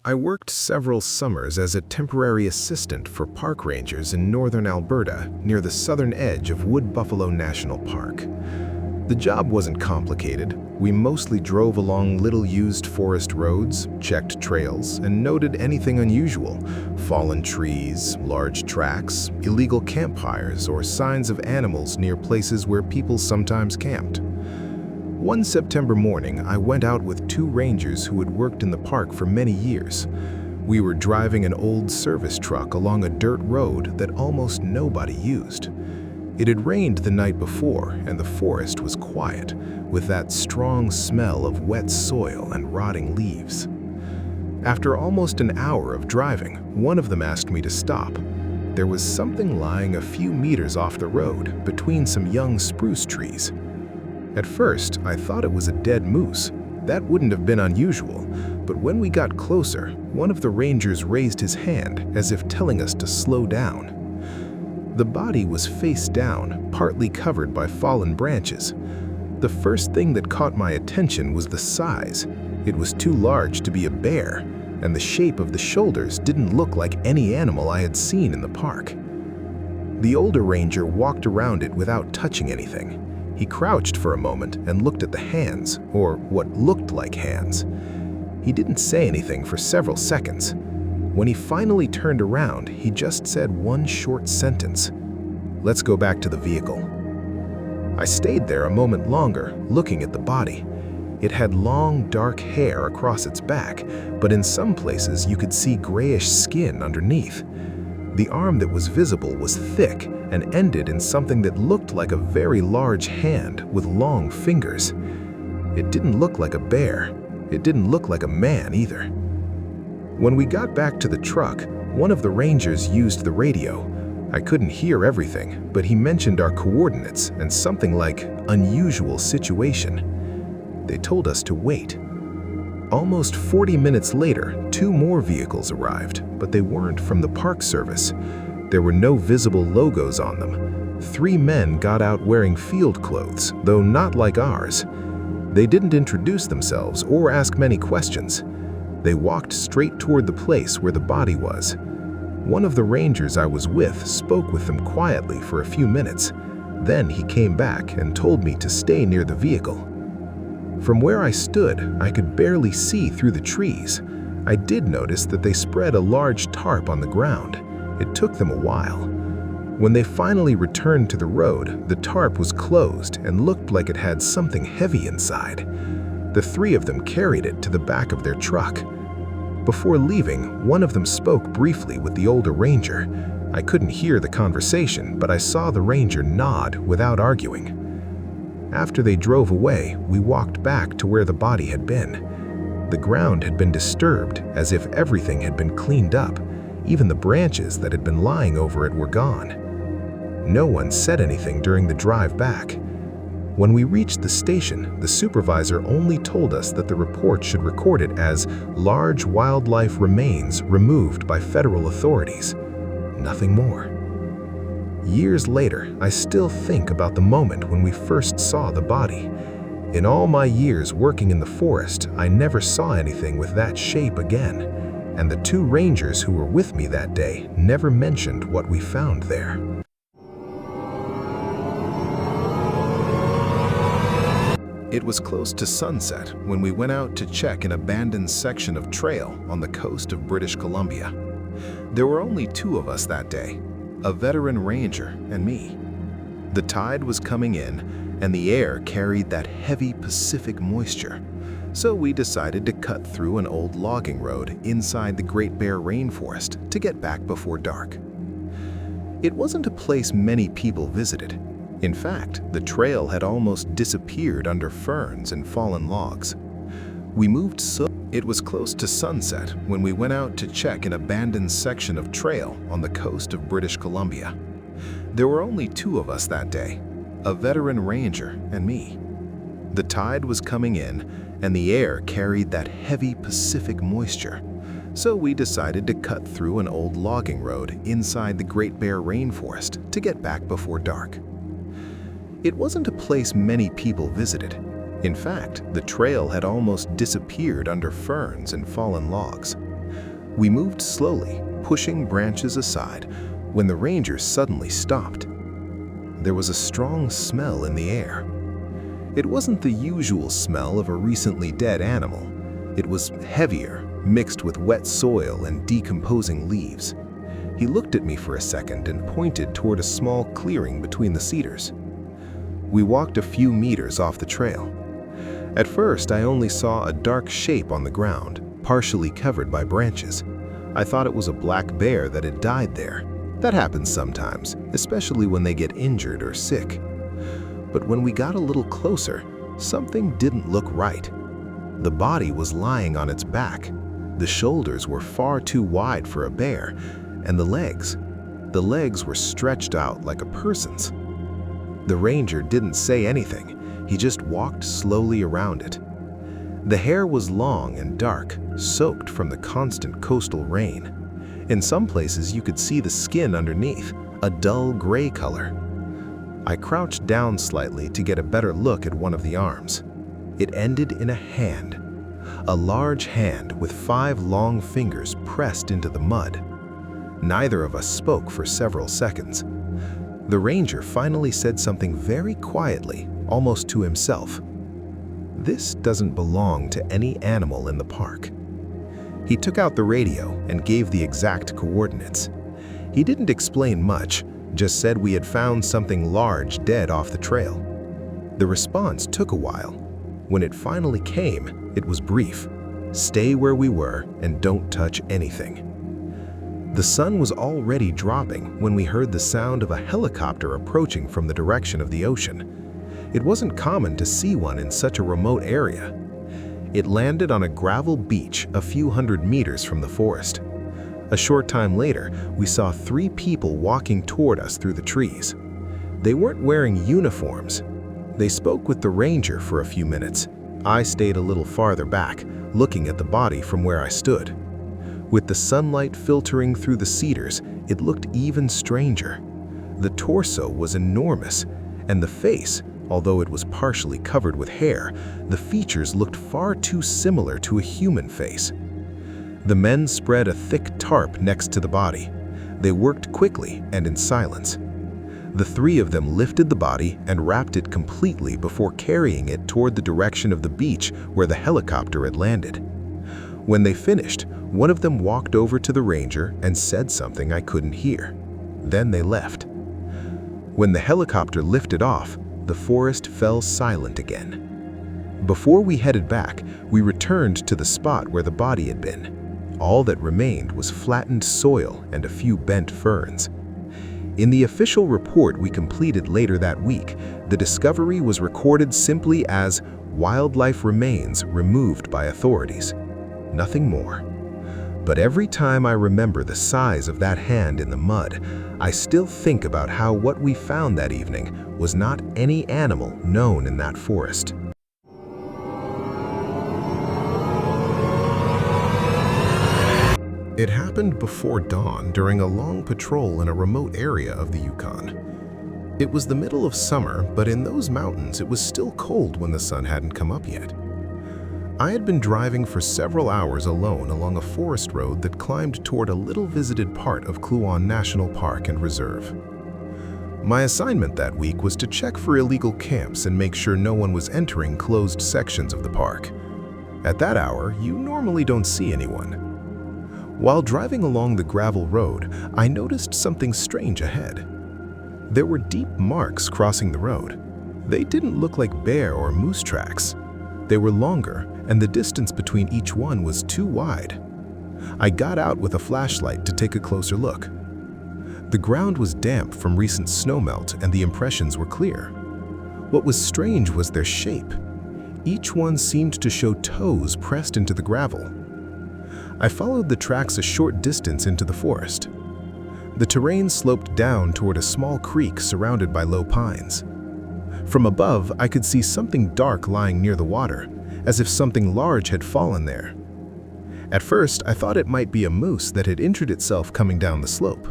I worked several summers as a temporary assistant for park rangers in northern Alberta near the southern edge of Wood Buffalo National Park. The job wasn't complicated. We mostly drove along little-used forest roads, checked trails, and noted anything unusual: fallen trees, large tracks, illegal campfires, or signs of animals near places where people sometimes camped. One September morning, I went out with two rangers who had worked in the park for many years. We were driving an old service truck along a dirt road that almost nobody used. It had rained the night before, and the forest was quiet, with that strong smell of wet soil and rotting leaves. After almost an hour of driving, one of them asked me to stop. There was something lying a few meters off the road, between some young spruce trees. At first, I thought it was a dead moose. That wouldn't have been unusual, but when we got closer, one of the rangers raised his hand as if telling us to slow down. The body was face down, partly covered by fallen branches. The first thing that caught my attention was the size. It was too large to be a bear, and the shape of the shoulders didn't look like any animal I had seen in the park. The older ranger walked around it without touching anything. He crouched for a moment and looked at the hands, or what looked like hands. He didn't say anything for several seconds. When he finally turned around, he just said one short sentence: "Let's go back to the vehicle." I stayed there a moment longer, looking at the body. It had long, dark hair across its back, but in some places you could see grayish skin underneath. The arm that was visible was thick and ended in something that looked like a very large hand with long fingers. It didn't look like a bear. It didn't look like a man either. When we got back to the truck, one of the rangers used the radio. I couldn't hear everything, but he mentioned our coordinates and something like unusual situation. They told us to wait. Almost 40 minutes later, two more vehicles arrived, but they weren't from the Park Service. There were no visible logos on them. Three men got out wearing field clothes, though not like ours. They didn't introduce themselves or ask many questions. They walked straight toward the place where the body was. One of the rangers I was with spoke with them quietly for a few minutes. Then he came back and told me to stay near the vehicle. From where I stood, I could barely see through the trees. I did notice that they spread a large tarp on the ground. It took them a while. When they finally returned to the road, the tarp was closed and looked like it had something heavy inside. The three of them carried it to the back of their truck. Before leaving, one of them spoke briefly with the older ranger. I couldn't hear the conversation, but I saw the ranger nod without arguing. After they drove away, we walked back to where the body had been. The ground had been disturbed, as if everything had been cleaned up. Even the branches that had been lying over it were gone. No one said anything during the drive back. When we reached the station, the supervisor only told us that the report should record it as large wildlife remains removed by federal authorities. Nothing more. Years later, I still think about the moment when we first saw the body. In all my years working in the forest, I never saw anything with that shape again, and the two rangers who were with me that day never mentioned what we found there. It was close to sunset when we went out to check an abandoned section of trail on the coast of British Columbia. There were only two of us that day, a veteran ranger and me. The tide was coming in, and the air carried that heavy Pacific moisture. So we decided to cut through an old logging road inside the Great Bear Rainforest to get back before dark. It wasn't a place many people visited. In fact, the trail had almost disappeared under ferns and fallen logs. We moved so it was close to sunset when we went out to check an abandoned section of trail on the coast of British Columbia. There were only two of us that day, a veteran ranger and me. The tide was coming in, and the air carried that heavy Pacific moisture. So we decided to cut through an old logging road inside the Great Bear Rainforest to get back before dark. It wasn't a place many people visited. In fact, the trail had almost disappeared under ferns and fallen logs. We moved slowly, pushing branches aside, when the ranger suddenly stopped. There was a strong smell in the air. It wasn't the usual smell of a recently dead animal. It was heavier, mixed with wet soil and decomposing leaves. He looked at me for a second and pointed toward a small clearing between the cedars. We walked a few meters off the trail. At first, I only saw a dark shape on the ground, partially covered by branches. I thought it was a black bear that had died there. That happens sometimes, especially when they get injured or sick. But when we got a little closer, something didn't look right. The body was lying on its back. The shoulders were far too wide for a bear, and the legs were stretched out like a person's. The ranger didn't say anything. He just walked slowly around it. The hair was long and dark, soaked from the constant coastal rain. In some places, you could see the skin underneath, a dull gray color. I crouched down slightly to get a better look at one of the arms. It ended in a hand, a large hand with 5 long fingers pressed into the mud. Neither of us spoke for several seconds. The ranger finally said something very quietly, almost to himself. "This doesn't belong to any animal in the park." He took out the radio and gave the exact coordinates. He didn't explain much, just said we had found something large dead off the trail. The response took a while. When it finally came, it was brief. Stay where we were and don't touch anything. The sun was already dropping when we heard the sound of a helicopter approaching from the direction of the ocean. It wasn't common to see one in such a remote area. It landed on a gravel beach a few hundred meters from the forest. A short time later, we saw 3 people walking toward us through the trees. They weren't wearing uniforms. They spoke with the ranger for a few minutes. I stayed a little farther back, looking at the body from where I stood. With the sunlight filtering through the cedars, it looked even stranger. The torso was enormous, and the face, although it was partially covered with hair, the features looked far too similar to a human face. The men spread a thick tarp next to the body. They worked quickly and in silence. The 3 of them lifted the body and wrapped it completely before carrying it toward the direction of the beach where the helicopter had landed. When they finished, one of them walked over to the ranger and said something I couldn't hear. Then they left. When the helicopter lifted off, the forest fell silent again. Before we headed back, we returned to the spot where the body had been. All that remained was flattened soil and a few bent ferns. In the official report we completed later that week, the discovery was recorded simply as wildlife remains removed by authorities. Nothing more. But every time I remember the size of that hand in the mud, I still think about how what we found that evening was not any animal known in that forest. It happened before dawn during a long patrol in a remote area of the Yukon. It was the middle of summer, but in those mountains it was still cold when the sun hadn't come up yet. I had been driving for several hours alone along a forest road that climbed toward a little visited part of Kluane National Park and Reserve. My assignment that week was to check for illegal camps and make sure no one was entering closed sections of the park. At that hour, you normally don't see anyone. While driving along the gravel road, I noticed something strange ahead. There were deep marks crossing the road. They didn't look like bear or moose tracks. They were longer, and the distance between each one was too wide. I got out with a flashlight to take a closer look. The ground was damp from recent snowmelt, and the impressions were clear. What was strange was their shape. Each one seemed to show toes pressed into the gravel. I followed the tracks a short distance into the forest. The terrain sloped down toward a small creek surrounded by low pines. From above, I could see something dark lying near the water, as if something large had fallen there. At first, I thought it might be a moose that had injured itself coming down the slope.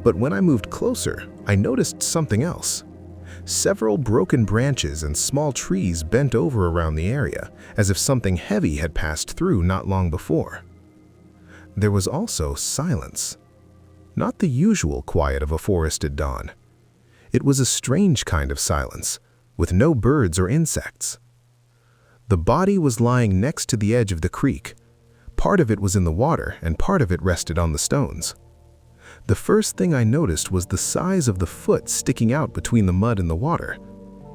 But when I moved closer, I noticed something else. Several broken branches and small trees bent over around the area, as if something heavy had passed through not long before. There was also silence. Not the usual quiet of a forest at dawn. It was a strange kind of silence, with no birds or insects. The body was lying next to the edge of the creek. Part of it was in the water, and part of it rested on the stones. The first thing I noticed was the size of the foot sticking out between the mud and the water.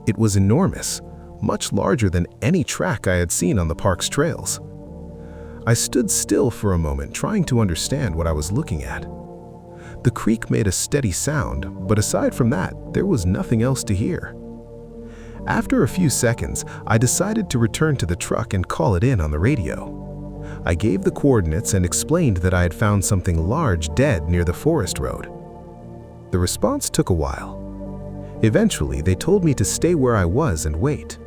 It was enormous, much larger than any track I had seen on the park's trails. I stood still for a moment, trying to understand what I was looking at. The creek made a steady sound, but aside from that, there was nothing else to hear. After a few seconds, I decided to return to the truck and call it in on the radio. I gave the coordinates and explained that I had found something large dead near the forest road. The response took a while. Eventually, they told me to stay where I was and wait.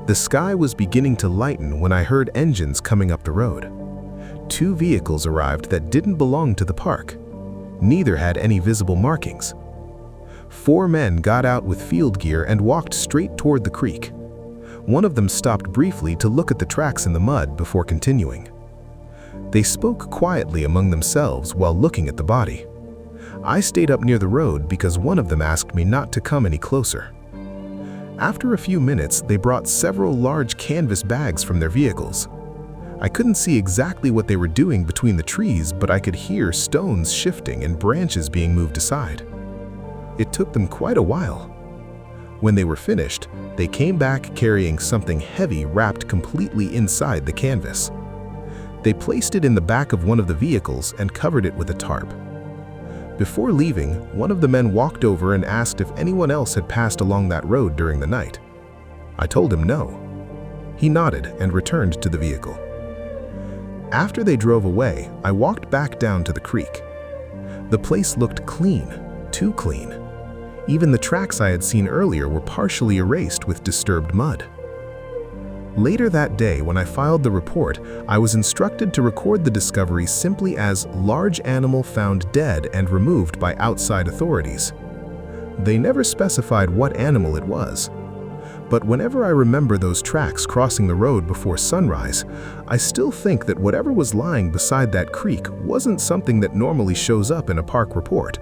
The sky was beginning to lighten when I heard engines coming up the road. 2 vehicles arrived that didn't belong to the park. Neither had any visible markings. 4 men got out with field gear and walked straight toward the creek. One of them stopped briefly to look at the tracks in the mud before continuing. They spoke quietly among themselves while looking at the body. I stayed up near the road because one of them asked me not to come any closer. After a few minutes, they brought several large canvas bags from their vehicles. I couldn't see exactly what they were doing between the trees, but I could hear stones shifting and branches being moved aside. It took them quite a while. When they were finished, they came back carrying something heavy wrapped completely inside the canvas. They placed it in the back of one of the vehicles and covered it with a tarp. Before leaving, one of the men walked over and asked if anyone else had passed along that road during the night. I told him no. He nodded and returned to the vehicle. After they drove away, I walked back down to the creek. The place looked clean, too clean. Even the tracks I had seen earlier were partially erased with disturbed mud. Later that day, when I filed the report, I was instructed to record the discovery simply as large animal found dead and removed by outside authorities. They never specified what animal it was. But whenever I remember those tracks crossing the road before sunrise, I still think that whatever was lying beside that creek wasn't something that normally shows up in a park report.